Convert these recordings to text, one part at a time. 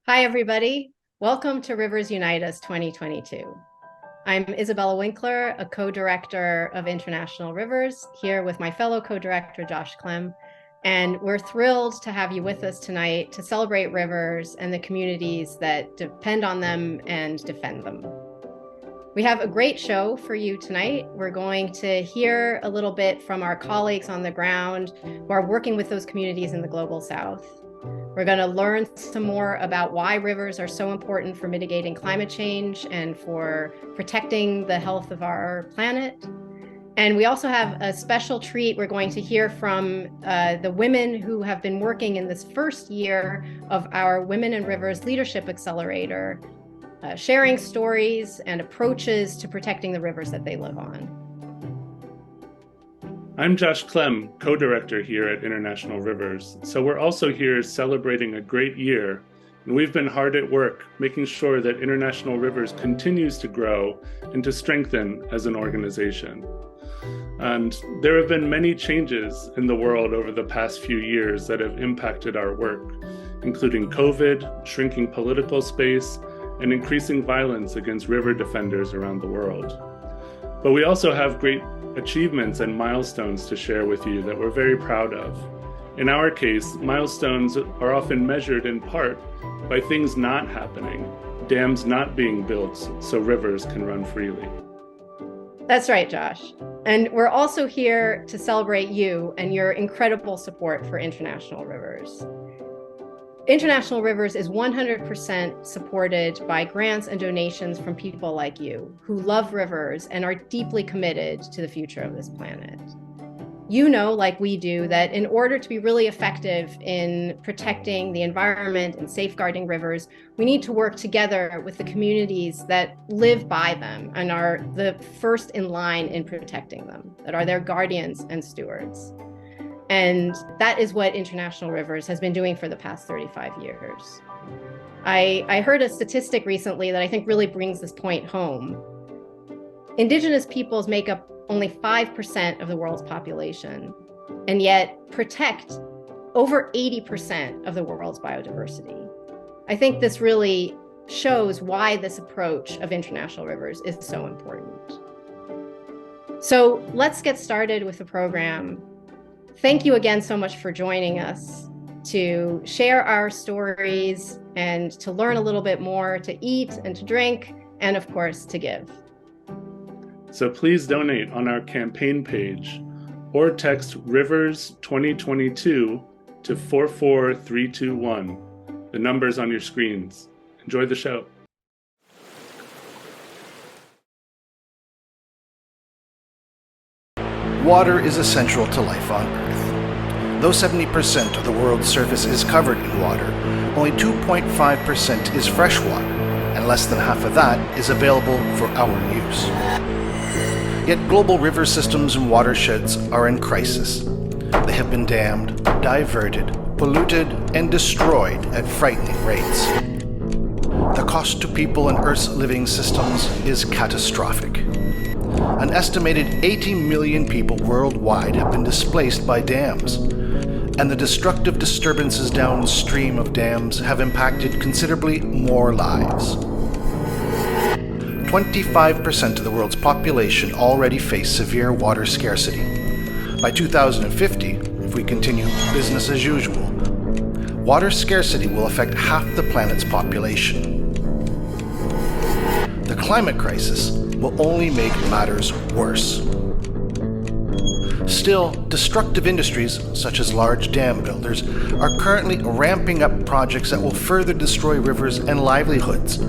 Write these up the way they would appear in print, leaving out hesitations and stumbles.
Hi, everybody. Welcome to Rivers Unite Us 2022. I'm Isabella Winkler, a co-director of International Rivers, here with my fellow co-director, Josh Clem. And we're thrilled to have you with us tonight to celebrate rivers and the communities that depend on them and defend them. We have a great show for you tonight. We're going to hear a little bit from our colleagues on the ground who are working with those communities in the Global South. We're going to learn some more about why rivers are so important for mitigating climate change and for protecting the health of our planet. And we also have a special treat. We're going to hear from the women who have been working in this first year of our Women in Rivers Leadership Accelerator, sharing stories and approaches to protecting the rivers that they live on. I'm Josh Clem, co-director here at International Rivers. So we're also here celebrating a great year, and we've been hard at work making sure that International Rivers continues to grow and to strengthen as an organization. And there have been many changes in the world over the past few years that have impacted our work, including COVID, shrinking political space, and increasing violence against river defenders around the world. But we also have great achievements and milestones to share with you that we're very proud of. In our case, milestones are often measured in part by things not happening, dams not being built so rivers can run freely. That's right, Josh. And we're also here to celebrate you and your incredible support for International Rivers. International Rivers is 100% supported by grants and donations from people like you who love rivers and are deeply committed to the future of this planet. You know, like we do, that in order to be really effective in protecting the environment and safeguarding rivers, we need to work together with the communities that live by them and are the first in line in protecting them, that are their guardians and stewards. And that is what International Rivers has been doing for the past 35 years. I heard a statistic recently that I think really brings this point home. Indigenous peoples make up only 5% of the world's population, and yet protect over 80% of the world's biodiversity. I think this really shows why this approach of International Rivers is so important. So let's get started with the program. Thank you again so much for joining us to share our stories and to learn a little bit more, to eat and to drink, and of course, to give. So please donate on our campaign page or text Rivers 2022 to 44321. The number's on your screens. Enjoy the show. Water is essential to life on Earth. Though 70% of the world's surface is covered in water, only 2.5% is fresh water, and less than half of that is available for our use. Yet global river systems and watersheds are in crisis. They have been dammed, diverted, polluted, and destroyed at frightening rates. The cost to people and Earth's living systems is catastrophic. An estimated 80 million people worldwide have been displaced by dams, and the destructive disturbances downstream of dams have impacted considerably more lives. 25% of the world's population already face severe water scarcity. By 2050, if we continue business as usual, water scarcity will affect half the planet's population. The climate crisis will only make matters worse. Still, destructive industries, such as large dam builders, are currently ramping up projects that will further destroy rivers and livelihoods,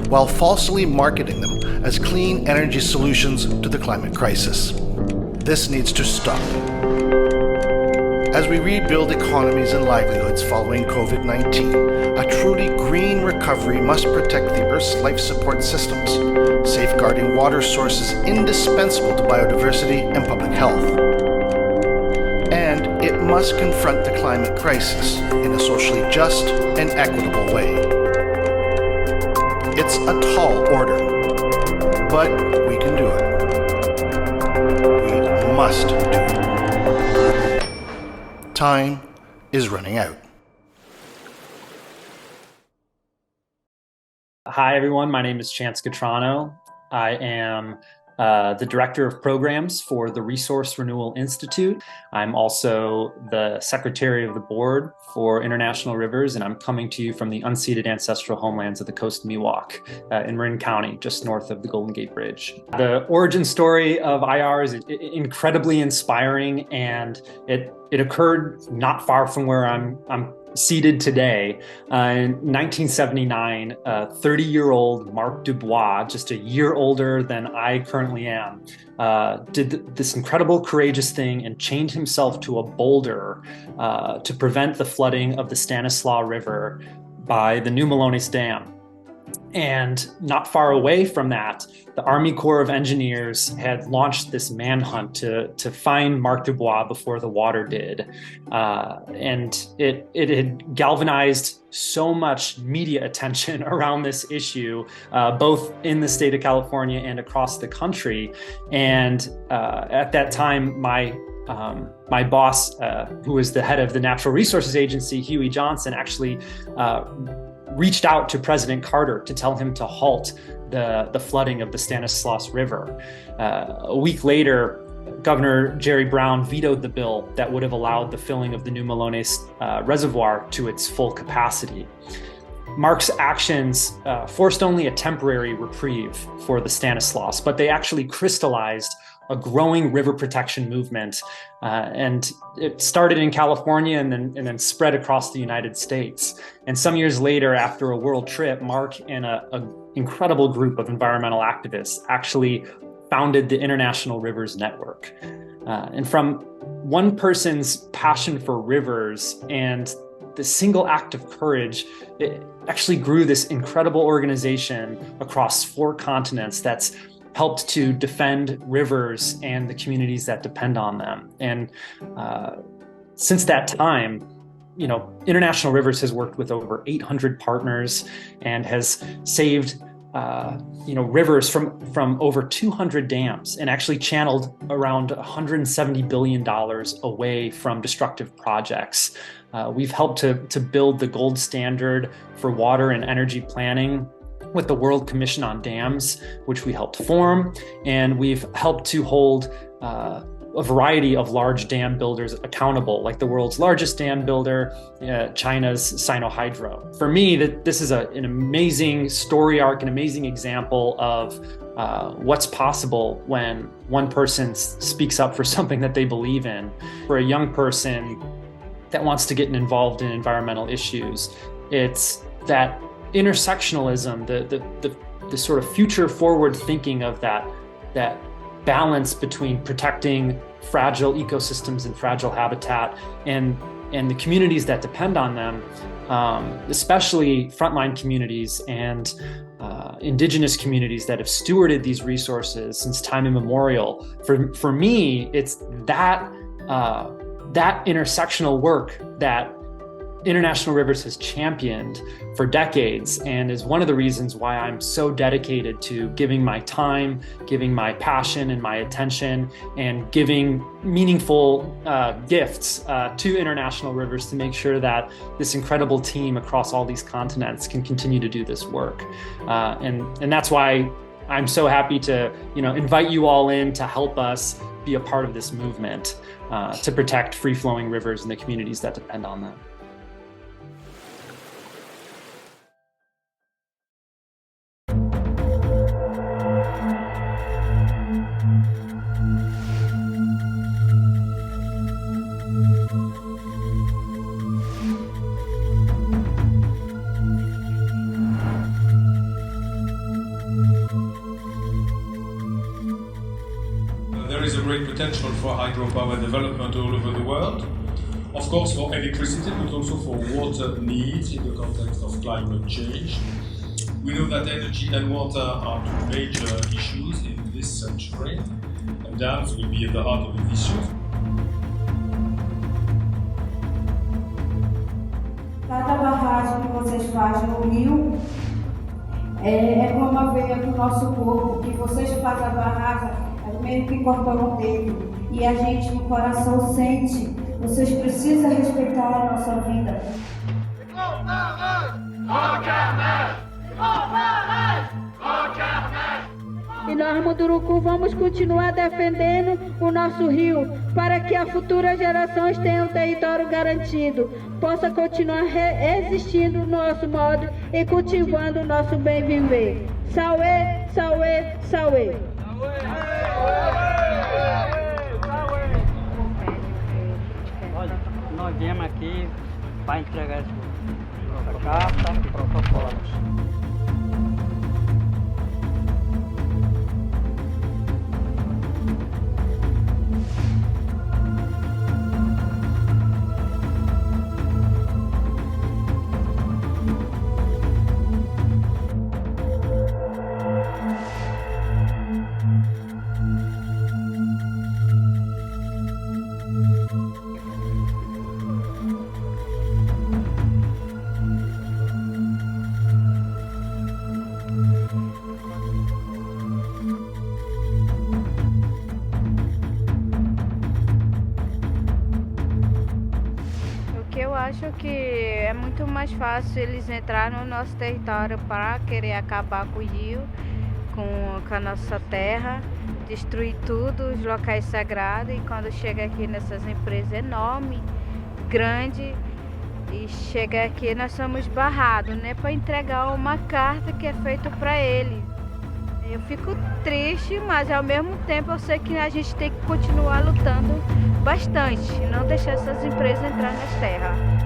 while falsely marketing them as clean energy solutions to the climate crisis. This needs to stop. As we rebuild economies and livelihoods following COVID-19, a truly green recovery must protect the Earth's life support systems, safeguarding water sources indispensable to biodiversity and public health. And it must confront the climate crisis in a socially just and equitable way. It's a tall order, but we can do it. We must do it. Time is running out. Hi, everyone. My name is Chance Gatrano. I am the Director of Programs for the Resource Renewal Institute. I'm also the Secretary of the Board for International Rivers, and I'm coming to you from the unceded ancestral homelands of the Coast Miwok in Marin County, just north of the Golden Gate Bridge. The origin story of IR is incredibly inspiring, and it occurred not far from where I'm seated today. In 1979, 30-year-old Mark Dubois, just a year older than I currently am, did this incredible, courageous thing and chained himself to a boulder to prevent the flooding of the Stanislaus River by the New Melones Dam. And not far away from that, the Army Corps of Engineers had launched this manhunt to find Mark Dubois before the water did. And it had galvanized so much media attention around this issue, both in the state of California and across the country. And at that time, my boss, who was the head of the Natural Resources Agency, Huey Johnson, actually reached out to President Carter to tell him to halt the flooding of the Stanislaus River. A week later, Governor Jerry Brown vetoed the bill that would have allowed the filling of the New Melones reservoir to its full capacity. Mark's actions forced only a temporary reprieve for the Stanislaus, but they actually crystallized a growing river protection movement, and it started in California and then spread across the United States. And some years later, after a world trip, Mark and an incredible group of environmental activists actually founded the International Rivers Network. And from one person's passion for rivers and the single act of courage, it actually grew this incredible organization across 4 continents that's helped to defend rivers and the communities that depend on them. And since that time, International Rivers has worked with over 800 partners and has saved rivers from over 200 dams and actually channeled around $170 billion away from destructive projects. We've helped to build the gold standard for water and energy planning with the World Commission on Dams, which we helped form, and we've helped to hold a variety of large dam builders accountable, like the world's largest dam builder, China's Sinohydro. For me, this is an amazing story arc, an amazing example of what's possible when one person speaks up for something that they believe in. For a young person that wants to get involved in environmental issues, it's that intersectionalism, the sort of future forward thinking of that balance between protecting fragile ecosystems and fragile habitat and the communities that depend on them, especially frontline communities and indigenous communities that have stewarded these resources since time immemorial. For me, it's that intersectional work that International Rivers has championed for decades, and is one of the reasons why I'm so dedicated to giving my time, giving my passion and my attention, and giving meaningful gifts to International Rivers to make sure that this incredible team across all these continents can continue to do this work. And that's why I'm so happy to invite you all in to help us be a part of this movement to protect free-flowing rivers and the communities that depend on them. There is a great potential for hydropower development all over the world. of course for electricity, but also for water needs in the context of climate change. We know that energy and water are two major issues in this century, and dams will be at the heart of these issues. Cada barragem que vocês fazem no rio é como a veia do nosso corpo, que vocês fazem a barragem, é meio que cortam o dedo, e a gente no coração sente. Vocês precisam respeitar a nossa vida. E nós, Munduruku, vamos continuar defendendo o nosso rio para que as futuras gerações tenham território garantido, possa continuar existindo o nosso modo e cultivando o nosso bem viver. Sauê, sauê, sauê. Nós viemos aqui para entregar essa carta e protocolos. Eu acho que é muito mais fácil eles entrar no nosso território para querer acabar com o rio, com a nossa terra, destruir tudo, os locais sagrados, e quando chega aqui nessas empresas enormes, grandes, e chega aqui nós somos barrados, né, para entregar uma carta que é feita para eles. Eu fico triste, mas ao mesmo tempo eu sei que a gente tem que continuar lutando bastante, não deixar essas empresas entrar nas terras.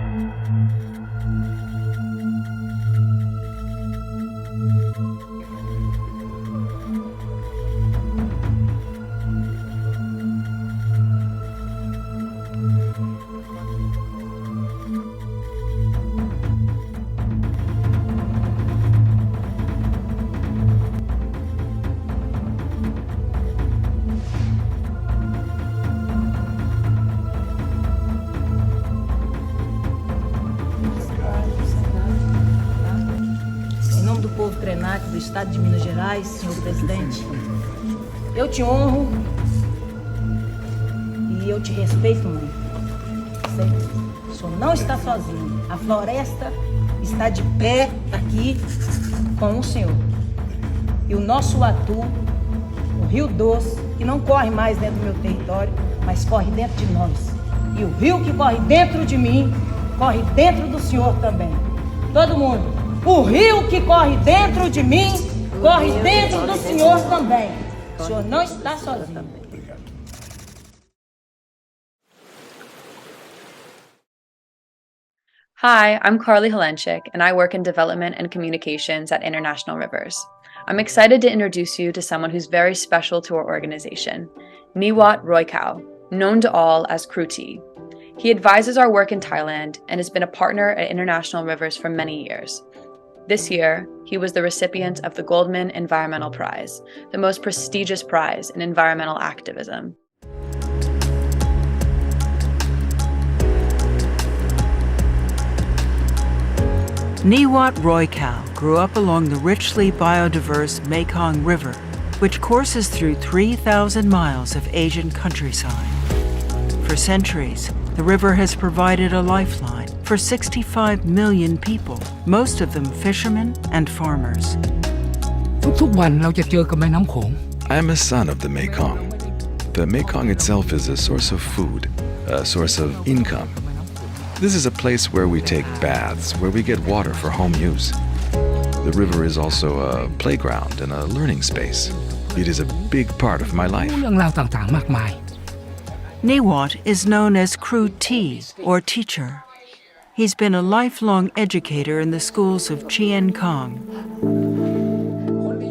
Do Estado de Minas Gerais, senhor presidente, eu te honro e eu te respeito muito, certo? O senhor não está sozinho, a floresta está de pé aqui com o senhor. E o nosso Atu, o Rio Doce, que não corre mais dentro do meu território, mas corre dentro de nós. E o rio que corre dentro de mim, corre dentro do senhor também. Todo mundo. O rio que corre dentro de mim, corre dentro do senhor também. O senhor não está sozinho. Hi, I'm Carly Helenchik, and I work in development and communications at International Rivers. I'm excited to introduce you to someone who's very special to our organization, Niwat Roykau, known to all as Crew T. He advises our work in Thailand and has been a partner at International Rivers for many years. This year, he was the recipient of the Goldman Environmental Prize, the most prestigious prize in environmental activism. Niwat Roykau grew up along the richly biodiverse Mekong River, which courses through 3,000 miles of Asian countryside. For centuries, the river has provided a lifeline for 65 million people, most of them fishermen and farmers. I am a son of the Mekong. The Mekong itself is a source of food, a source of income. This is a place where we take baths, where we get water for home use. The river is also a playground and a learning space. It is a big part of my life. Niwat is known as Crew T, or teacher. He's been a lifelong educator in the schools of Chien Kong.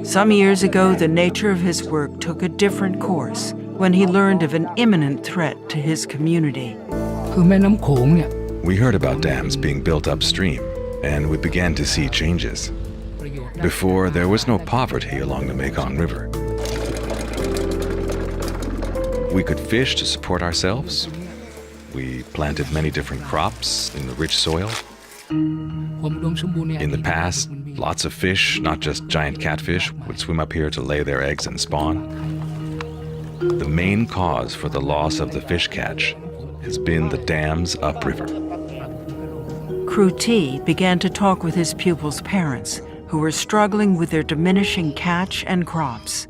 Some years ago, the nature of his work took a different course when he learned of an imminent threat to his community. We heard about dams being built upstream, and we began to see changes. Before, there was no poverty along the Mekong River. We could fish to support ourselves. We planted many different crops in the rich soil. In the past, lots of fish, not just giant catfish, would swim up here to lay their eggs and spawn. The main cause for the loss of the fish catch has been the dams upriver. Kru T began to talk with his pupils' parents, who were struggling with their diminishing catch and crops.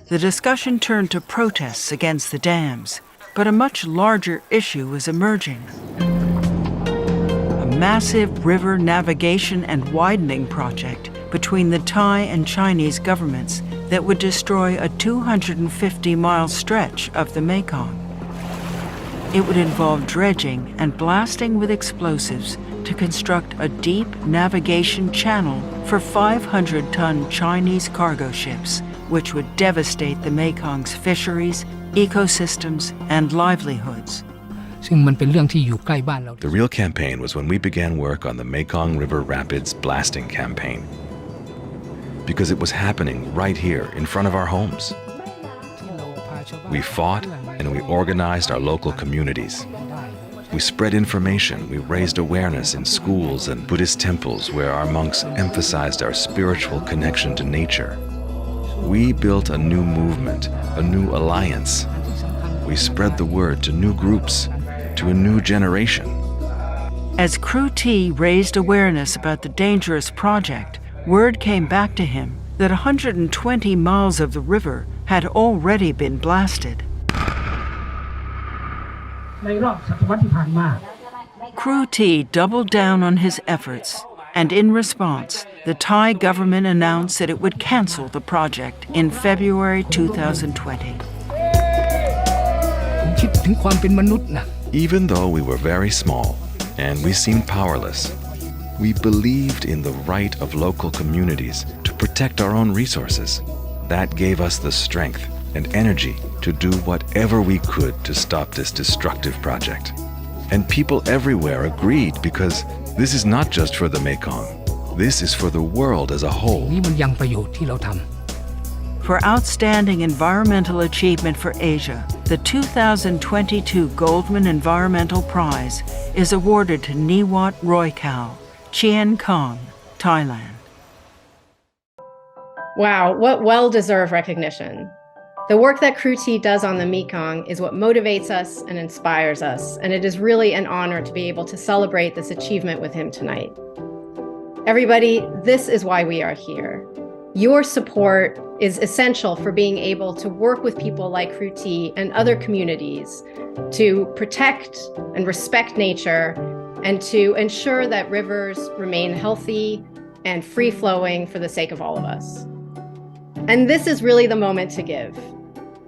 The discussion turned to protests against the dams, but a much larger issue was emerging. A massive river navigation and widening project between the Thai and Chinese governments that would destroy a 250-mile stretch of the Mekong. It would involve dredging and blasting with explosives to construct a deep navigation channel for 500-ton Chinese cargo ships, which would devastate the Mekong's fisheries, ecosystems, and livelihoods. The real campaign was when we began work on the Mekong River Rapids blasting campaign, because it was happening right here in front of our homes. We fought and we organized our local communities. We spread information, we raised awareness in schools and Buddhist temples where our monks emphasized our spiritual connection to nature. We built a new movement, a new alliance. We spread the word to new groups, to a new generation. As Kru T raised awareness about the dangerous project, word came back to him that 120 miles of the river had already been blasted. Kru T doubled down on his efforts, and in response, the Thai government announced that it would cancel the project in February 2020. Even though we were very small and we seemed powerless, we believed in the right of local communities to protect our own resources. That gave us the strength and energy to do whatever we could to stop this destructive project. And people everywhere agreed, because this is not just for the Mekong. This is for the world as a whole. For outstanding environmental achievement for Asia, the 2022 Goldman Environmental Prize is awarded to Niwat Roykal, Chien Kong, Thailand. Wow, what well-deserved recognition. The work that Kru T does on the Mekong is what motivates us and inspires us, and it is really an honor to be able to celebrate this achievement with him tonight. Everybody, this is why we are here. Your support is essential for being able to work with people like Kru T and other communities to protect and respect nature and to ensure that rivers remain healthy and free-flowing for the sake of all of us. And this is really the moment to give.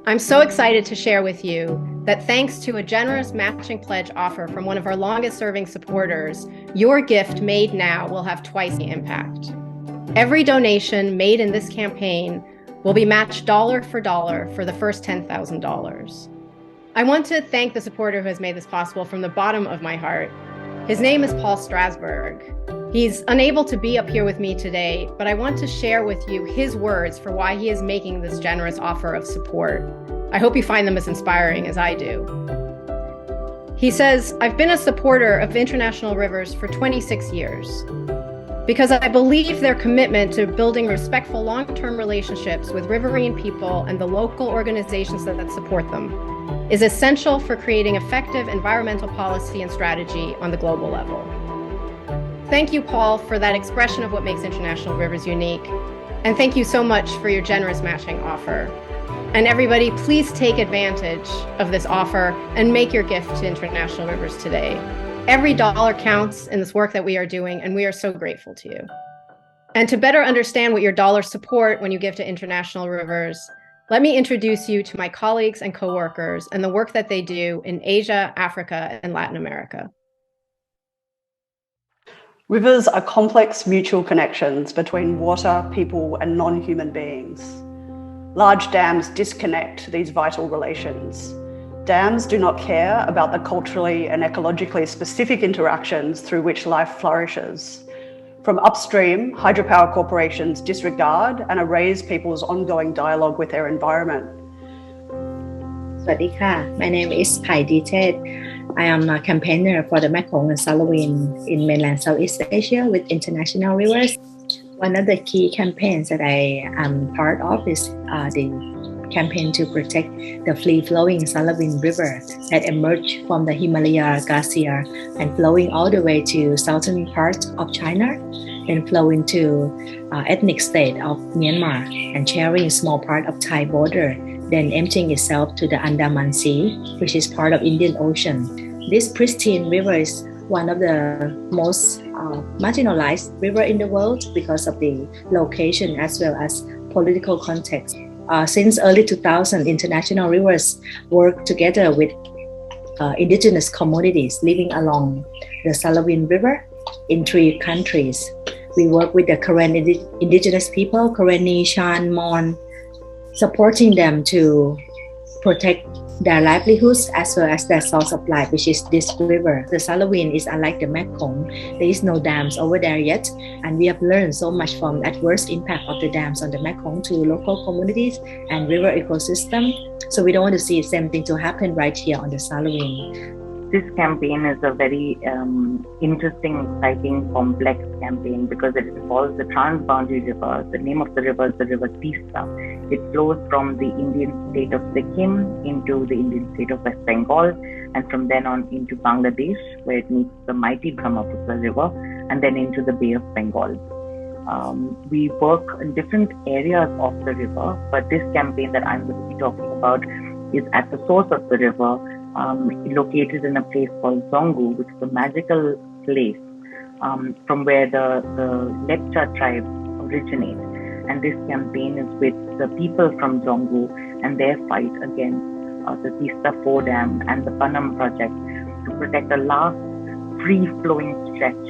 I'm so excited to share with you that thanks to a generous matching pledge offer from one of our longest-serving supporters, your gift made now will have twice the impact. Every donation made in this campaign will be matched dollar for the first $10,000. I want to thank the supporter who has made this possible from the bottom of my heart. His name is Paul Strasberg. He's unable to be up here with me today, but I want to share with you his words for why he is making this generous offer of support. I hope you find them as inspiring as I do. He says, "I've been a supporter of International Rivers for 26 years because I believe their commitment to building respectful long-term relationships with riverine people and the local organizations that support them is essential for creating effective environmental policy and strategy on the global level." Thank you, Paul, for that expression of what makes International Rivers unique. And thank you so much for your generous matching offer. And everybody, please take advantage of this offer and make your gift to International Rivers today. Every dollar counts in this work that we are doing, and we are so grateful to you. And to better understand what your dollars support when you give to International Rivers, let me introduce you to my colleagues and coworkers and the work that they do in Asia, Africa, and Latin America. Rivers are complex mutual connections between water, people, and non-human beings. Large dams disconnect these vital relations. Dams do not care about the culturally and ecologically specific interactions through which life flourishes. From upstream, hydropower corporations disregard and erase people's ongoing dialogue with their environment. Swadika, my name is Pai Ditet. I am a campaigner for the Mekong and Salaween in mainland Southeast Asia with International Rivers. One of the key campaigns that I am part of is the campaign to protect the free-flowing Salaween River that emerged from the Himalaya glacier and flowing all the way to southern part of China, then flowing to ethnic state of Myanmar and sharing a small part of Thai border, then emptying itself to the Andaman Sea, which is part of Indian Ocean. This pristine river is one of the most marginalized river in the world because of the location as well as political context. Since early 2000, International Rivers work together with indigenous communities living along the Salaween River in 3 countries. We work with the Karen indigenous people, Karenni, Shan, Mon, supporting them to protect their livelihoods as well as their source of life, which is this river. The Salaween is unlike the Mekong. There is no dams over there yet, and we have learned so much from adverse impact of the dams on the Mekong to local communities and river ecosystem. So we don't want to see the same thing to happen right here on the Salaween. This campaign is a very interesting, exciting, complex campaign because it involves the transboundary river. The name of the river is the river Tista. It flows from the Indian state of Sikkim into the Indian state of West Bengal, and from then on into Bangladesh, where it meets the mighty Brahmaputra River, and then into the Bay of Bengal. We work in different areas of the river, but this campaign that I'm going to be talking about is at the source of the river, located in a place called Zongu, which is a magical place from where the Lepcha tribe originates. And this campaign is with the people from Zongu and their fight against the Tista 4 Dam and the Panam project to protect the last free-flowing stretch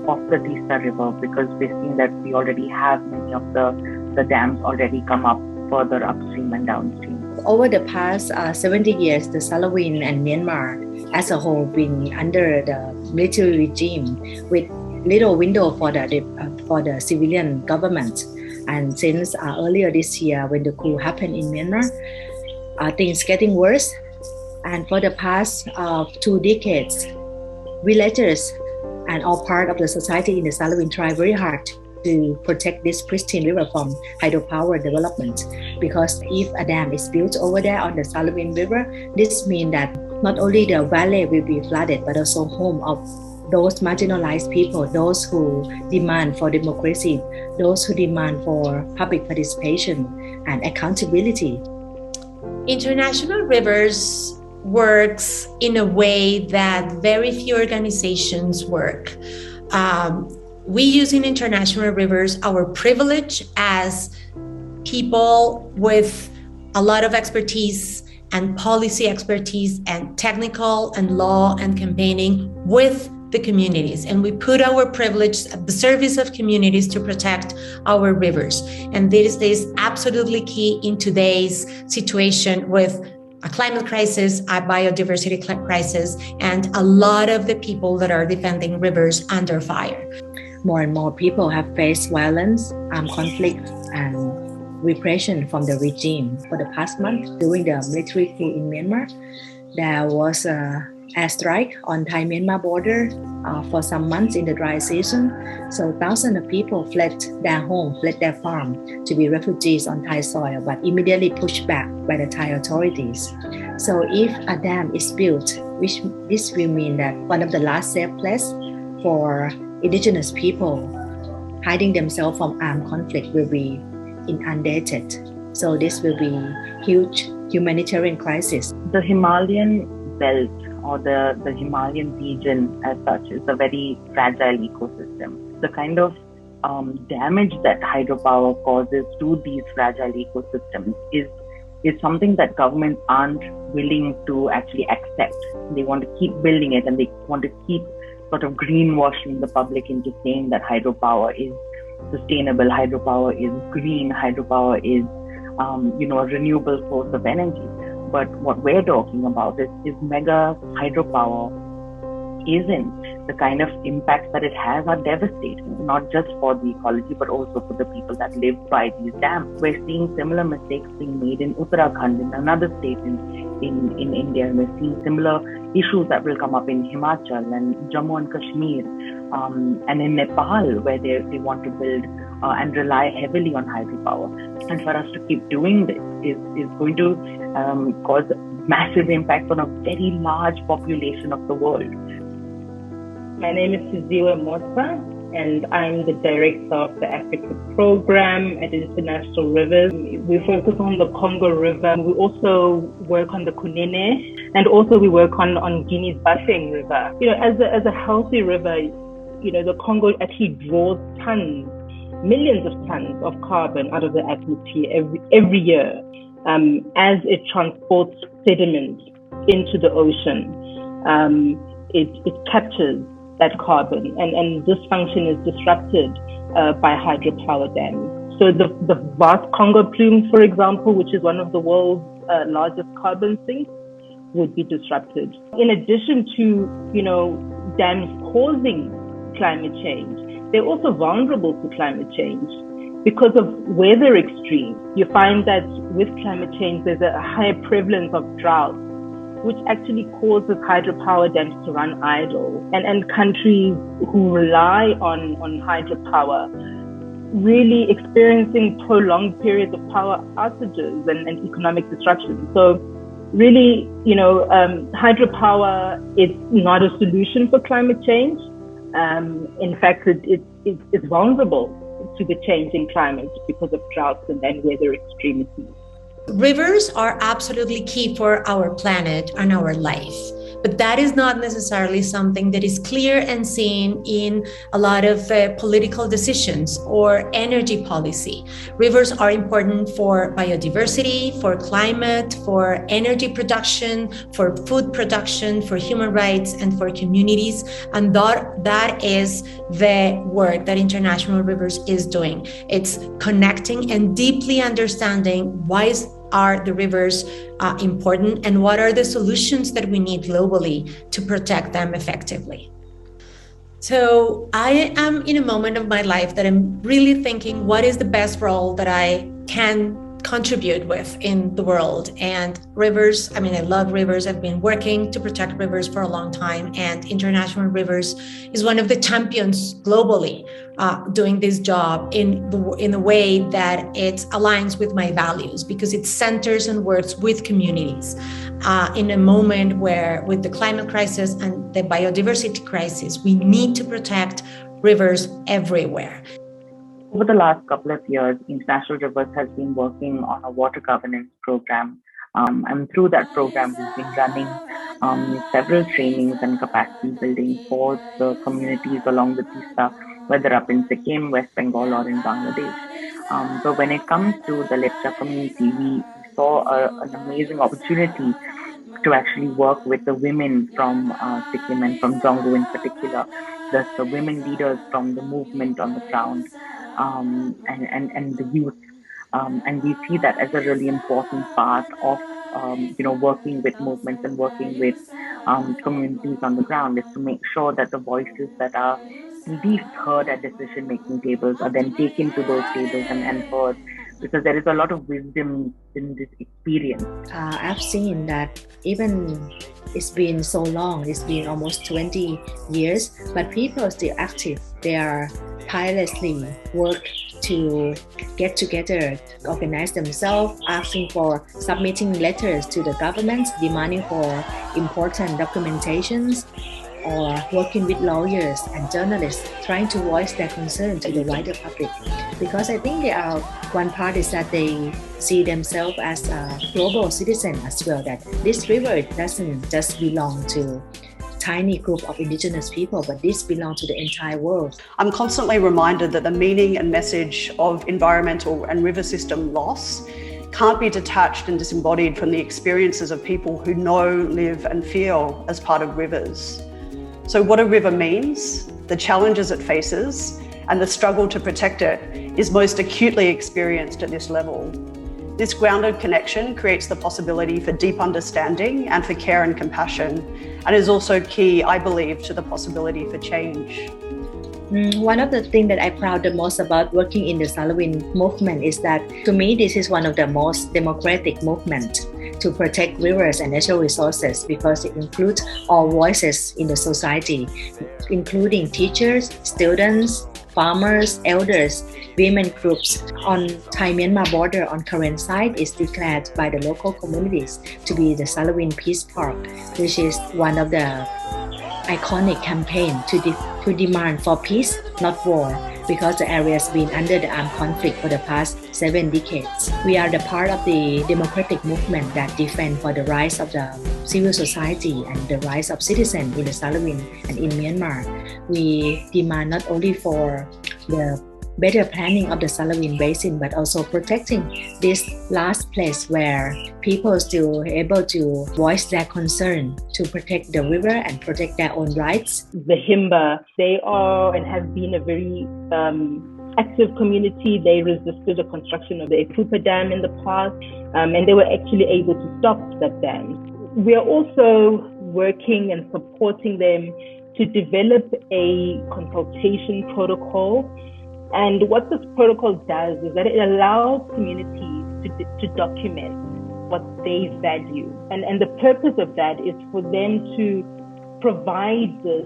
of the Tista River, because we've seen that we already have many of the dams already come up further upstream and downstream. Over the past 70 years, the Salaween and Myanmar as a whole been under the military regime with little window for the civilian government. And since earlier this year, when the coup happened in Myanmar, things getting worse. And for the past 2 decades, villagers and all part of the society in the Salaween tried very hard to protect this pristine river from hydropower development. Because if a dam is built over there on the Salaween River, this means that not only the valley will be flooded, but also home of those marginalized people, those who demand for democracy, those who demand for public participation and accountability. International Rivers works in a way that very few organizations work. We use in International Rivers our privilege as people with a lot of expertise and policy expertise and technical and law and campaigning with the communities. And we put our privilege at the service of communities to protect our rivers. And this is absolutely key in today's situation with a climate crisis, a biodiversity crisis, and a lot of the people that are defending rivers under fire. More and more people have faced violence, armed conflict, and repression from the regime. For the past month, during the military coup in Myanmar, there was a airstrike on Thai-Myanmar border for some months in the dry season. So thousands of people fled their home, fled their farm to be refugees on Thai soil, but immediately pushed back by the Thai authorities. So if a dam is built, which this will mean that one of the last safe places for indigenous people hiding themselves from armed conflict will be inundated. So this will be huge humanitarian crisis. The Himalayan belt or the Himalayan region as such is a very fragile ecosystem. The kind of damage that hydropower causes to these fragile ecosystems is something that governments aren't willing to actually accept. They want to keep building it, and they want to keep sort of greenwashing the public into saying that hydropower is sustainable, hydropower is green, hydropower is a renewable source of energy. But what we're talking about is mega hydropower isn't the kind of impacts that it has are devastating, not just for the ecology, but also for the people that live by these dams. We're seeing similar mistakes being made in Uttarakhand, in another state in India, and we're seeing similar issues that will come up in Himachal and Jammu and Kashmir, and in Nepal, where they want to build and rely heavily on hydropower. And for us to keep doing this is going to cause massive impact on a very large population of the world. My name is Siziwe Motsa, and I'm the director of the Africa program at International Rivers. We focus on the Congo River. We also work on the Kunene, and also we work on Guinea's Bafeng River. As a healthy river, the Congo actually draws millions of tons of carbon out of the atmosphere every year as it transports sediment into the ocean. It captures that carbon, and this function is disrupted by hydropower dams. So the vast Congo plume, for example, which is one of the world's largest carbon sinks, would be disrupted. In addition to, dams causing climate change, they're also vulnerable to climate change because of weather extremes. You find that with climate change, there's a higher prevalence of drought, which actually causes hydropower dams to run idle. And countries who rely on hydropower really experiencing prolonged periods of power outages and economic disruption. So really, hydropower is not a solution for climate change. In fact, it's vulnerable to the changing climate because of droughts and weather extremities. Rivers are absolutely key for our planet and our life, but that is not necessarily something that is clear and seen in a lot of political decisions or energy policy. Rivers are important for biodiversity, for climate, for energy production, for food production, for human rights, and for communities. And that is the work that International Rivers is doing. It's connecting and deeply understanding why are the rivers important and what are the solutions that we need globally to protect them effectively. So I am in a moment of my life that I'm really thinking, what is the best role that I can contribute with in the world? And rivers, I love rivers. I've been working to protect rivers for a long time, and International Rivers is one of the champions globally doing this job in a way that it aligns with my values, because it centers and works with communities in a moment where, with the climate crisis and the biodiversity crisis, we need to protect rivers everywhere. Over the last couple of years, International Rivers has been working on a water governance program. And through that program, we've been running several trainings and capacity building for the communities along the Tista, whether up in Sikkim, West Bengal, or in Bangladesh. But when it comes to the Lepcha community, we saw an amazing opportunity to actually work with the women from Sikkim and from Jongo in particular, the women leaders from the movement on the ground, and the youth. And we see that as a really important part of working with movements and working with communities on the ground, is to make sure that the voices that are least heard at decision-making tables are then taken to those tables and heard, because there is a lot of wisdom in this experience. I've seen that even it's been so long, it's been almost 20 years, but people are still active. They are tirelessly work to get together, organize themselves, asking for submitting letters to the government, demanding for important documentations, or working with lawyers and journalists, trying to voice their concern to the wider public. Because I think one part is that they see themselves as a global citizen as well, that this river doesn't just belong to tiny group of indigenous people, but this belongs to the entire world. I'm constantly reminded that the meaning and message of environmental and river system loss can't be detached and disembodied from the experiences of people who know, live and feel as part of rivers. So what a river means, the challenges it faces, and the struggle to protect it is most acutely experienced at this level. This grounded connection creates the possibility for deep understanding and for care and compassion, and is also key, I believe, to the possibility for change. One of the things that I'm proud the most about working in the Salawin movement is that, to me, this is one of the most democratic movements to protect rivers and natural resources, because it includes all voices in the society, including teachers, students, farmers, elders, women groups. On Thai-Myanmar border on Karen side is declared by the local communities to be the Salawin Peace Park, which is one of the iconic campaign to demand for peace, not war, because the area has been under the armed conflict for the past 7 decades. We are the part of the democratic movement that defend for the rights of the civil society and the rights of citizens in the Salawin and in Myanmar. We demand not only for the better planning of the Salawin Basin, but also protecting this last place where people still able to voice their concern to protect the river and protect their own rights. The Himba, they are and have been a very active community. They resisted the construction of the Epupa Dam in the past, and they were actually able to stop that dam. We are also working and supporting them to develop a consultation protocol. And what this protocol does is that it allows communities to document what they value. And the purpose of that is for them to provide this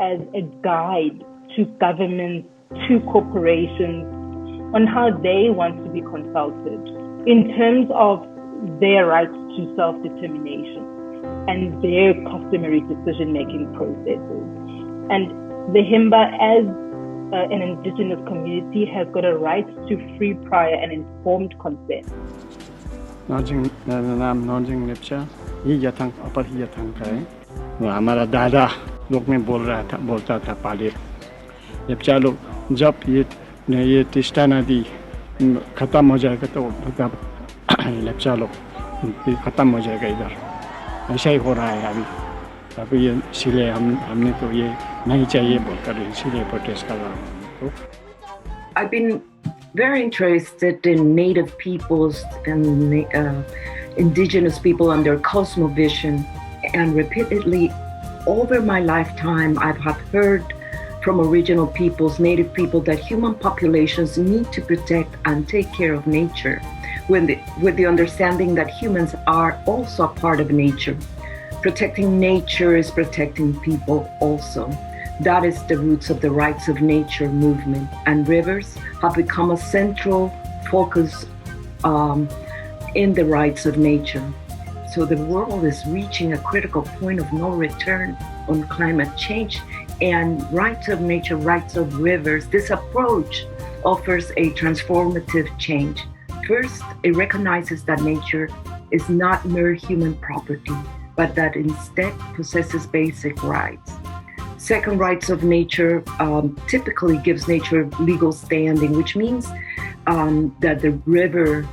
as a guide to governments, to corporations, on how they want to be consulted in terms of their rights to self-determination and their customary decision-making processes. And the Himba, as an indigenous community, has got a right to free, prior and informed consent. हमारा दादा लोग में बोलता था पहले लेप्चा लोग जब ये तिस्ता नदी खत्म हो जाएगा तो मतलब लेप्चा लोग खत्म हो जाएगा इधर ऐसा ही हो रहा है अभी ये इसीलिए हमने तो ये नहीं चाहिए बोलकर इसीलिए प्रोटेस्ट कर रहा हूँ. I've been very interested in native peoples and indigenous people and their cosmovision, and repeatedly over my lifetime I have heard from original peoples, native people, that human populations need to protect and take care of nature with the understanding that humans are also a part of nature. Protecting nature is protecting people also. That is the roots of the rights of nature movement, and rivers have become a central focus in the rights of nature. So the world is reaching a critical point of no return on climate change, and rights of nature, rights of rivers, this approach offers a transformative change. First, it recognizes that nature is not mere human property, but that instead possesses basic rights. Second, rights of nature typically gives nature legal standing, which means that the river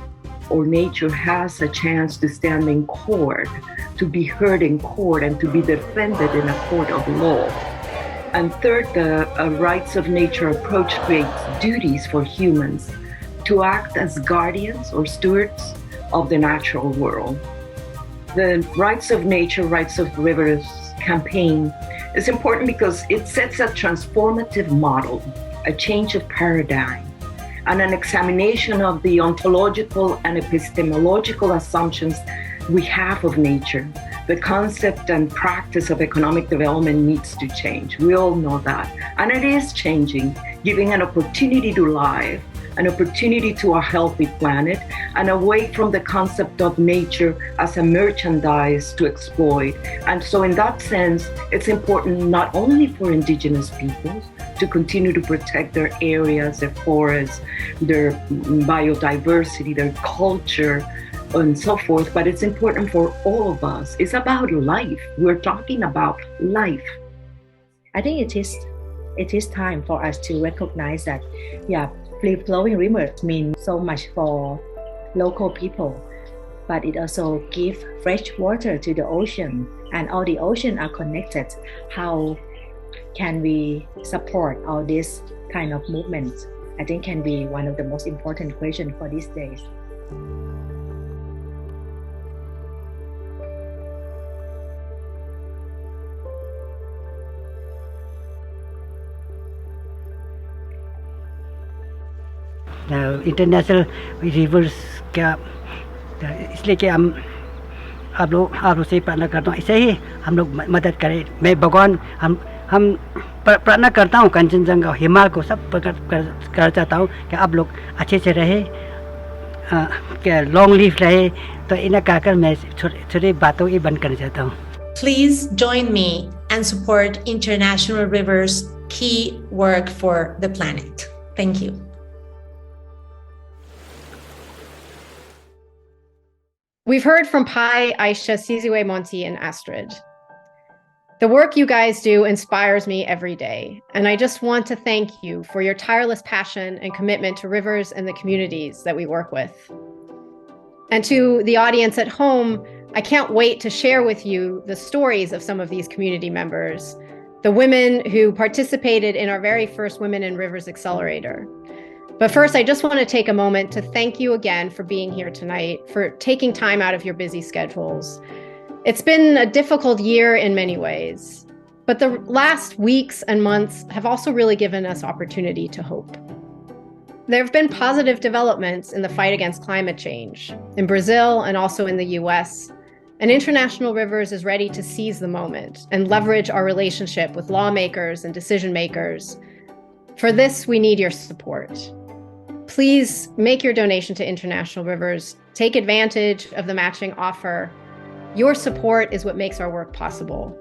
or nature has a chance to stand in court, to be heard in court, and to be defended in a court of law. And third, the rights of nature approach creates duties for humans to act as guardians or stewards of the natural world. The rights of nature, rights of rivers campaign is important because it sets a transformative model, a change of paradigm, and an examination of the ontological and epistemological assumptions we have of nature. The concept and practice of economic development needs to change. We all know that. And it is changing, giving an opportunity to life, an opportunity to a healthy planet, and away from the concept of nature as a merchandise to exploit. And so in that sense, it's important not only for indigenous peoples to continue to protect their areas, their forests, their biodiversity, their culture, and so forth, but it's important for all of us. It's about life. We're talking about life. I think it is time for us to recognize that, free-flowing rivers mean so much for local people, but it also gives fresh water to the ocean, and all the ocean are connected. How can we support all this kind of movements? I think can be one of the most important questions for these days. International reverse का इसलिए कि हम आप लोग से प्रार्थना करता हूँ, ऐसे ही हम लोग मदद करें। मैं भगवान हम प्रार्थना करता हूँ कंचनजंगा और हिमालय को सब कर चाहता हूँ कि आप लोग अच्छे से रहे, क्या लॉन्ग लीव रहे। तो इन्हें कहकर मैं छोटी बातों ये बंद करना चाहता हूँ। Please join me and support International River's key work for the planet. Thank you. We've heard from Pai, Aisha, Sizue, Monty, and Astrid. The work you guys do inspires me every day, and I just want to thank you for your tireless passion and commitment to rivers and the communities that we work with. And to the audience at home, I can't wait to share with you the stories of some of these community members, the women who participated in our very first Women in Rivers Accelerator. But first, I just want to take a moment to thank you again for being here tonight, for taking time out of your busy schedules. It's been a difficult year in many ways, but the last weeks and months have also really given us opportunity to hope. There have been positive developments in the fight against climate change in Brazil and also in the US, and International Rivers is ready to seize the moment and leverage our relationship with lawmakers and decision makers. For this, we need your support. Please make your donation to International Rivers. Take advantage of the matching offer. Your support is what makes our work possible.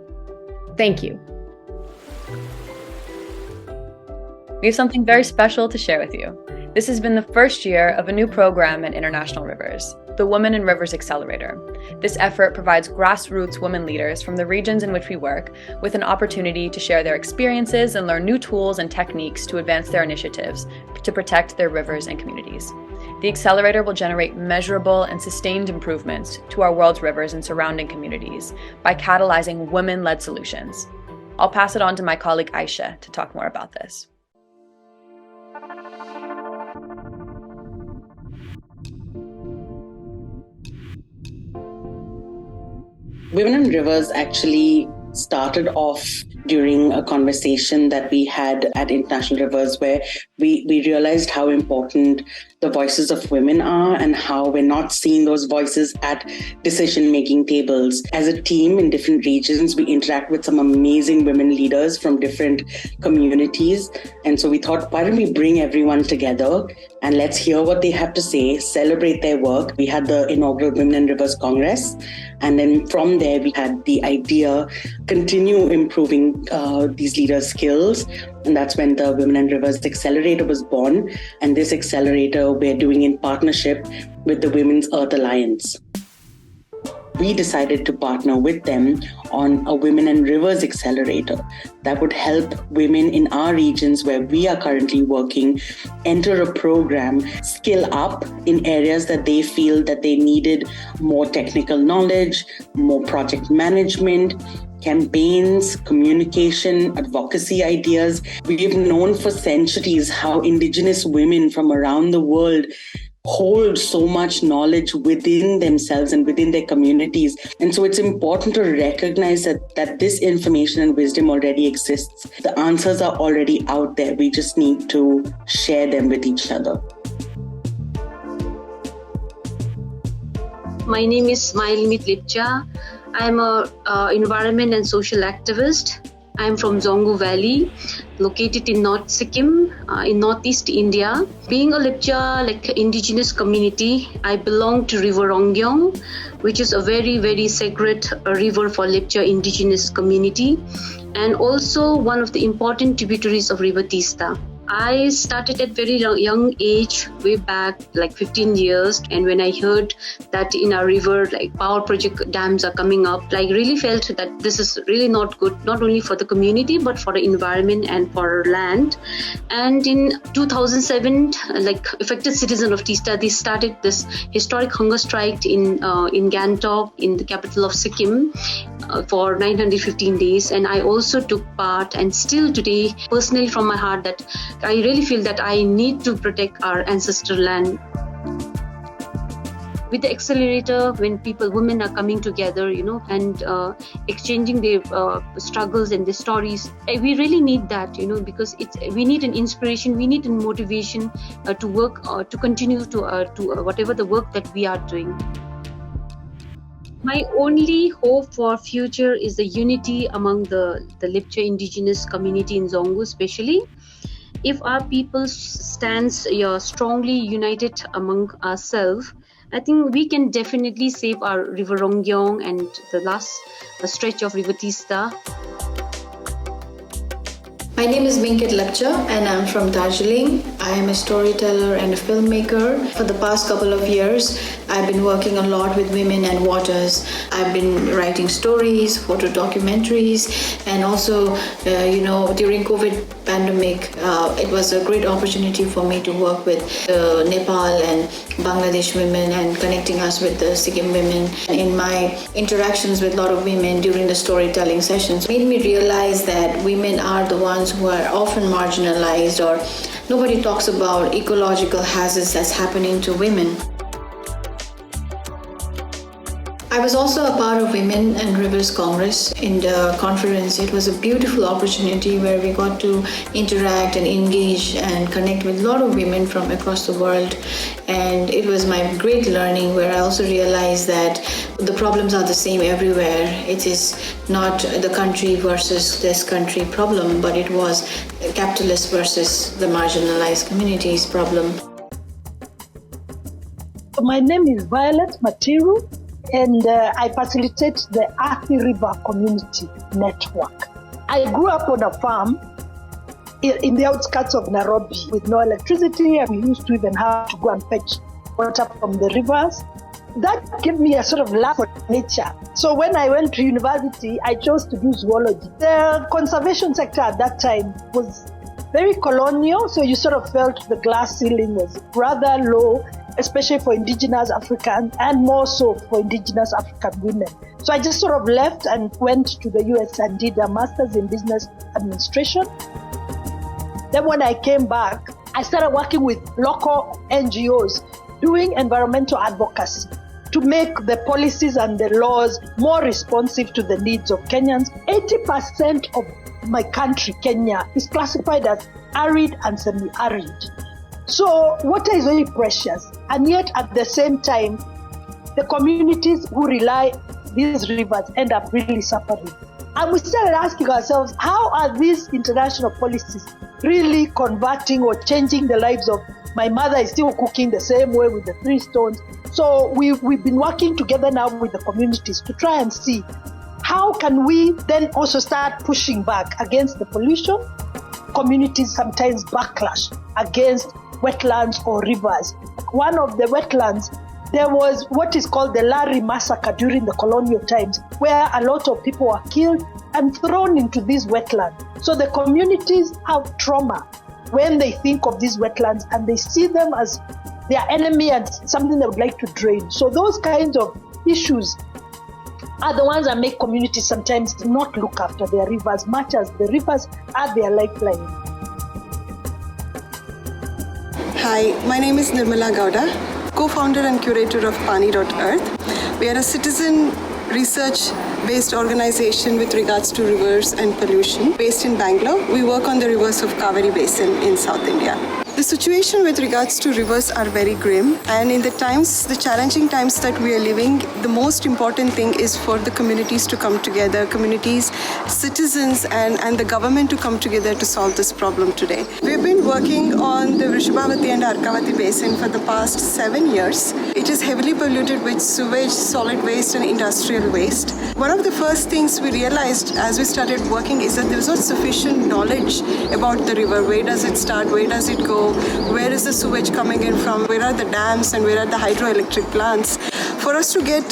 Thank you. We have something very special to share with you. This has been the first year of a new program at International Rivers, the Women in Rivers Accelerator. This effort provides grassroots women leaders from the regions in which we work with an opportunity to share their experiences and learn new tools and techniques to advance their initiatives to protect their rivers and communities. The accelerator will generate measurable and sustained improvements to our world's rivers and surrounding communities by catalyzing women-led solutions. I'll pass it on to my colleague Aisha to talk more about this. Women in Rivers actually started off during a conversation that we had at International Rivers, where we realized how important the voices of women are and how we're not seeing those voices at decision-making tables. As a team in different regions, we interact with some amazing women leaders from different communities. And so we thought, why don't we bring everyone together and let's hear what they have to say, celebrate their work. We had the inaugural Women in Rivers Congress. And then from there, we had the idea, continue improving these leaders' skills. And that's when the Women in Rivers Accelerator was born. And this accelerator we're doing in partnership with the Women's Earth Alliance. We decided to partner with them on a Women in Rivers Accelerator that would help women in our regions where we are currently working enter a program, skill up in areas that they feel that they needed more technical knowledge, more project management, campaigns, communication, advocacy ideas. We've known for centuries how Indigenous women from around the world hold so much knowledge within themselves and within their communities. And so it's important to recognize that this information and wisdom already exists. The answers are already out there. We just need to share them with each other. My name is Smile Lipcha. I'm an environment and social activist. I'm from Zongo Valley, located in North Sikkim, in Northeast India. Being a Lipcha, like indigenous community, I belong to River Rongyong, which is a very, very sacred river for Lipcha indigenous community, and also one of the important tributaries of River Tista. I started at very young age, way back like 15 years. And when I heard that in our river, like power project dams are coming up, like really felt that this is really not good, not only for the community, but for the environment and for land. And in 2007, like affected citizen of Tista, they started this historic hunger strike in Gangtok, in the capital of Sikkim, for 915 days. And I also took part, and still today, personally from my heart, that I really feel that I need to protect our ancestral land. with the accelerator when women are coming together, and exchanging their struggles and their stories. We really need that, because we need an inspiration, we need a motivation to work, to continue to whatever the work that we are doing. My only hope for future is the unity among the Lipcha indigenous community in Zongo especially. If our people stands strongly united among ourselves, I think we can definitely save our River Rongyong and the last stretch of River Tista. My name is Vinket Lepcha and I'm from Darjeeling. I am a storyteller and a filmmaker. For the past couple of years, I've been working a lot with women and waters. I've been writing stories, photo documentaries, and also, during COVID pandemic, it was a great opportunity for me to work with Nepal and Bangladesh women and connecting us with the Sikkim women. In my interactions with a lot of women during the storytelling sessions, made me realize that women are the ones who are often marginalized, or nobody talks about ecological hazards that's happening to women. I was also a part of Women and Rivers Congress in the conference. It was a beautiful opportunity where we got to interact and engage and connect with a lot of women from across the world. And it was my great learning where I also realized that the problems are the same everywhere. It is not the country versus this country problem, but it was capitalist versus the marginalized communities problem. My name is Violet Matiru, and I facilitate the Athi River Community Network. I grew up on a farm in the outskirts of Nairobi with no electricity, and we used to even have to go and fetch water from the rivers. That gave me a sort of love for nature. So when I went to university, I chose to do zoology. The conservation sector at that time was very colonial, so you sort of felt the glass ceiling was rather low, especially for indigenous Africans and more so for indigenous African women. So I just sort of left and went to the US and did a master's in business administration. Then when I came back, I started working with local NGOs doing environmental advocacy to make the policies and the laws more responsive to the needs of Kenyans. 80% of my country, Kenya, is classified as arid and semi-arid. So water is very precious, and yet at the same time, the communities who rely on these rivers end up really suffering. And we started asking ourselves, how are these international policies really converting or changing the lives of my mother is still cooking the same way with the 3 stones. So we've been working together now with the communities to try and see how can we then also start pushing back against the pollution. Communities sometimes backlash against wetlands or rivers. One of the wetlands, there was what is called the Larry massacre during the colonial times, where a lot of people were killed and thrown into these wetlands. So the communities have trauma when they think of these wetlands and they see them as their enemy and something they would like to drain. So those kinds of issues are the ones that make communities sometimes not look after their rivers, much as the rivers are their lifeline. Hi, my name is Nirmala Gowda, co-founder and curator of Pani.Earth. We are a citizen research-based organization with regards to rivers and pollution. Based in Bangalore, we work on the rivers of Kaveri Basin in South India. The situation with regards to rivers are very grim, and in the challenging times that we are living, the most important thing is for the communities to come together, communities, citizens, and the government to come together to solve this problem today. We've been working on the Vrishabhavati and Arkavati Basin for the past 7 years. It is heavily polluted with sewage, solid waste, and industrial waste. One of the first things we realized as we started working is that there was not sufficient knowledge about the river. Where does it start? Where does it go? Where is the sewage coming in from? Where are the dams and where are the hydroelectric plants? For us to get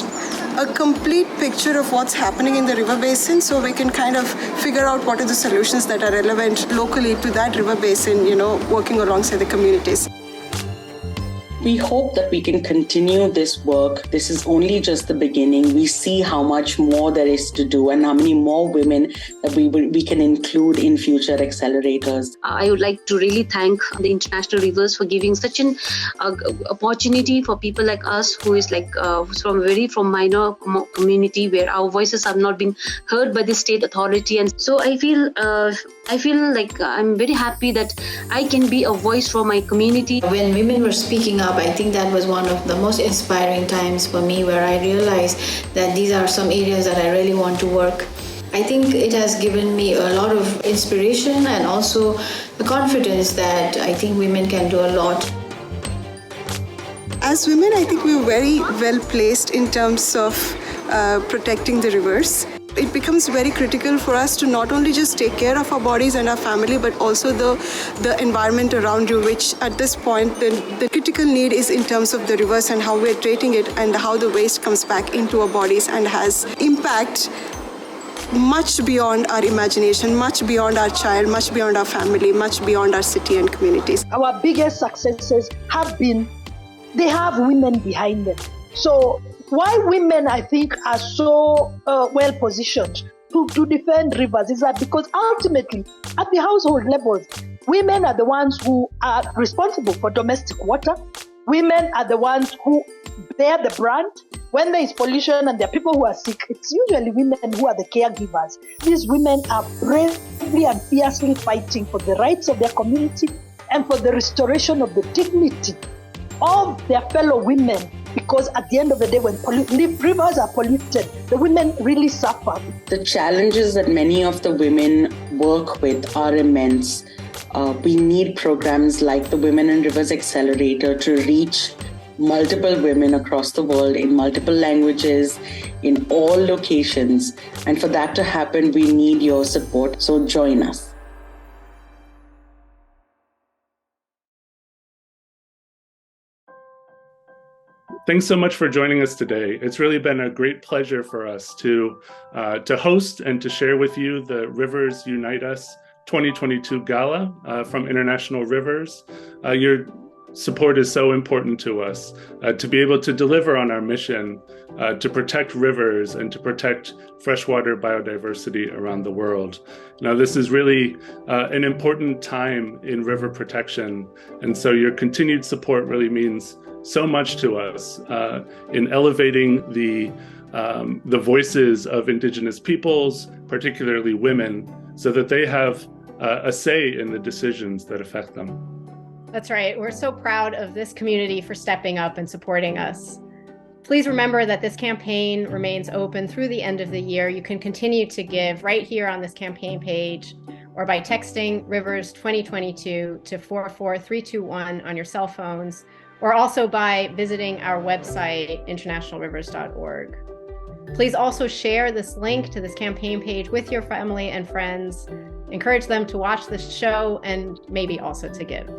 a complete picture of what's happening in the river basin, so we can kind of figure out what are the solutions that are relevant locally to that river basin, working alongside the communities. We hope that we can continue this work. This is only just the beginning. We see how much more there is to do and how many more women that we can include in future accelerators. I would like to really thank the International Rivers for giving such an opportunity for people like us who is from minor community where our voices have not been heard by the state authority. And so I feel like I'm very happy that I can be a voice for my community. When women were speaking up, I think that was one of the most inspiring times for me, where I realized that these are some areas that I really want to work. I think it has given me a lot of inspiration and also the confidence that I think women can do a lot. As women, I think we're very well placed in terms of protecting the rivers. It becomes very critical for us to not only just take care of our bodies and our family, but also the environment around you, which at this point, the critical need is in terms of the rivers and how we're treating it and how the waste comes back into our bodies and has impact much beyond our imagination, much beyond our child, much beyond our family, much beyond our city and communities. Our biggest successes they have women behind them. So why women, I think, are so well positioned to defend rivers is that because ultimately, at the household levels, women are the ones who are responsible for domestic water. Women are the ones who bear the brunt. When there is pollution and there are people who are sick, it's usually women who are the caregivers. These women are bravely and fiercely fighting for the rights of their community and for the restoration of the dignity of their fellow women. Because at the end of the day, when rivers are polluted, the women really suffer. The challenges that many of the women work with are immense. We need programs like the Women in Rivers Accelerator to reach multiple women across the world in multiple languages, in all locations. And for that to happen, we need your support. So join us. Thanks so much for joining us today. It's really been a great pleasure for us to host and to share with you the Rivers Unite Us 2022 Gala from International Rivers. Your support is so important to us to be able to deliver on our mission to protect rivers and to protect freshwater biodiversity around the world. Now, this is really an important time in river protection, and so your continued support really means so much to us in elevating the voices of Indigenous peoples, particularly women, so that they have a say in the decisions that affect them. That's right. We're so proud of this community for stepping up and supporting us. Please remember that this campaign remains open through the end of the year. You can continue to give right here on this campaign page or by texting Rivers 2022 to 44321 on your cell phones, or also by visiting our website, internationalrivers.org. Please also share this link to this campaign page with your family and friends. Encourage them to watch this show and maybe also to give.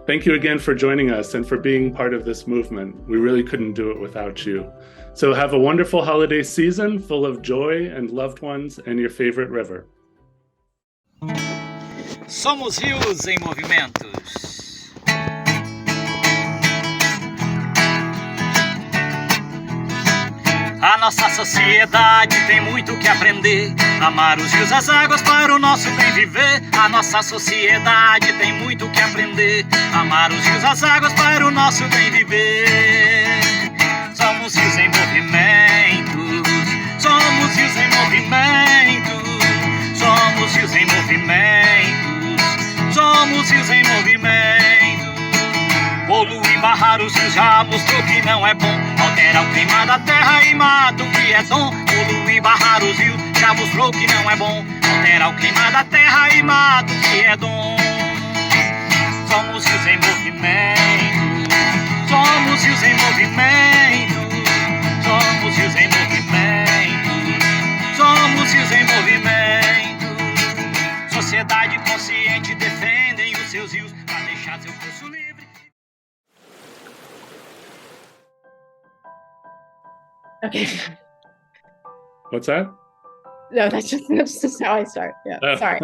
Thank you again for joining us and for being part of this movement. We really couldn't do it without you. So have a wonderful holiday season full of joy and loved ones and your favorite river. Somos Rios em Movimentos. A nossa sociedade tem muito que aprender. Amar os rios, as águas para o nosso bem viver. A nossa sociedade tem muito que aprender. Amar os rios, as águas para o nosso bem viver. Somos rios em movimento. Somos rios em movimento. Somos rios em movimento. Somos rios em movimento. Poluir, barrar os rios já mostrou que não é bom. Altera o clima da terra e mata o que é dom. Poluir, barrar os rios já mostrou que não é bom. Altera o clima da terra e mata o que é dom. Somos rios em movimento. Somos rios em movimento. Somos rios em movimento. Somos rios em movimento. Sociedade consciente defendem os seus rios para deixar seu curso livre. Okay. What's that? No, that's just how I start. Yeah, sorry.